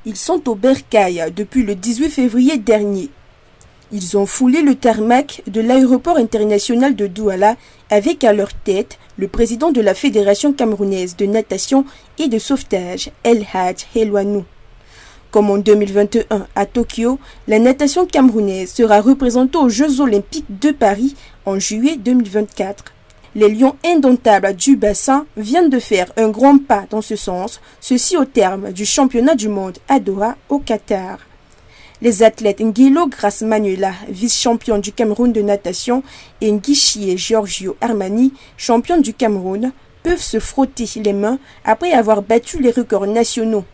Ils sont au bercail depuis le 18 février dernier. Ils ont foulé le tarmac de l'aéroport international de Douala avec à leur tête le président de la Fédération camerounaise de natation et de sauvetage, El Hadj Helwanou. Comme en 2021 à Tokyo, la natation camerounaise sera représentée aux Jeux Olympiques de Paris en juillet 2024. Les lions indomptables du bassin viennent de faire un grand pas dans ce sens, ceci au terme du championnat du monde à Doha, au Qatar. Les athlètes Ngilo Grace Manuela, vice-champion du Cameroun de natation, et Nguichie Giorgio Armani, champion du Cameroun, peuvent se frotter les mains après avoir battu les records nationaux.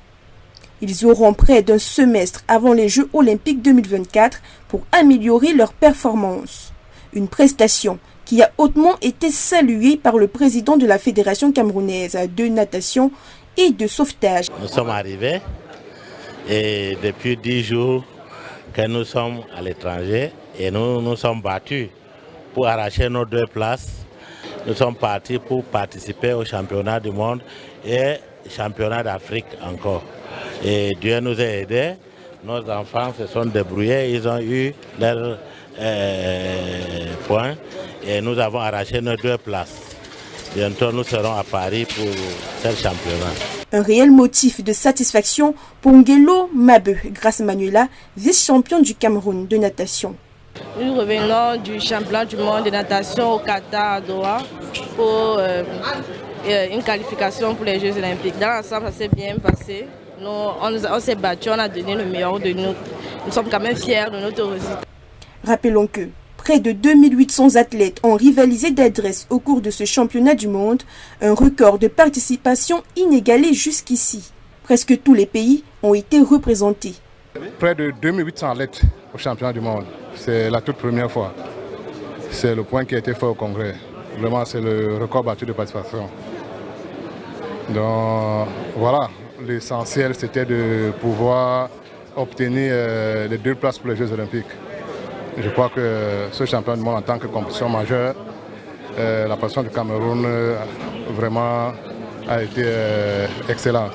Ils auront près d'un semestre avant les Jeux Olympiques 2024 pour améliorer leur performance. Une prestation qui a hautement été saluée par le président de la Fédération camerounaise de natation et de sauvetage. Nous sommes arrivés et depuis 10 jours que nous sommes à l'étranger et nous nous sommes battus pour arracher nos 2 places. Nous sommes partis pour participer au championnat du monde et championnat d'Afrique encore. Et Dieu nous a aidés, nos enfants se sont débrouillés, ils ont eu leurs points et nous avons arraché nos 2 places. Bientôt nous serons à Paris pour ce championnat. Un réel motif de satisfaction pour Ngelo Mabe Grace Manuela, vice-champion du Cameroun de natation. Nous revenons du championnat du monde de natation au Qatar à Doha pour une qualification pour les Jeux Olympiques. Dans l'ensemble, ça s'est bien passé. On s'est battu, on a donné le meilleur de nous. Nous sommes quand même fiers de notre résultat. Rappelons que près de 2800 athlètes ont rivalisé d'adresse au cours de ce championnat du monde, un record de participation inégalé jusqu'ici. Presque tous les pays ont été représentés. Près de 2800 athlètes au championnat du monde. C'est la toute première fois. C'est le point qui a été fait au Congrès. Vraiment, c'est le record battu de participation. Donc voilà, l'essentiel c'était de pouvoir obtenir les 2 places pour les Jeux Olympiques. Je crois que ce championnat du monde en tant que compétition majeure, la passion du Cameroun vraiment a été excellente.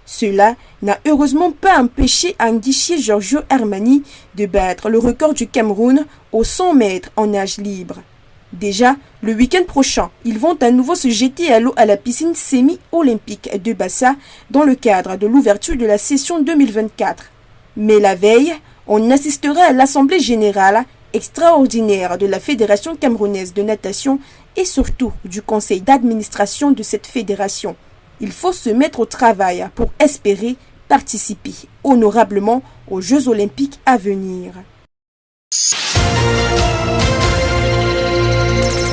Cela n'a heureusement pas empêché Nguichie Giorgio Armani de battre le record du Cameroun aux 100 mètres en nage libre. Déjà, le week-end prochain, ils vont à nouveau se jeter à l'eau à la piscine semi-olympique de Bassa dans le cadre de l'ouverture de la session 2024. Mais la veille, on assistera à l'Assemblée générale extraordinaire de la Fédération camerounaise de natation et surtout du conseil d'administration de cette fédération. Il faut se mettre au travail pour espérer participer honorablement aux Jeux Olympiques à venir.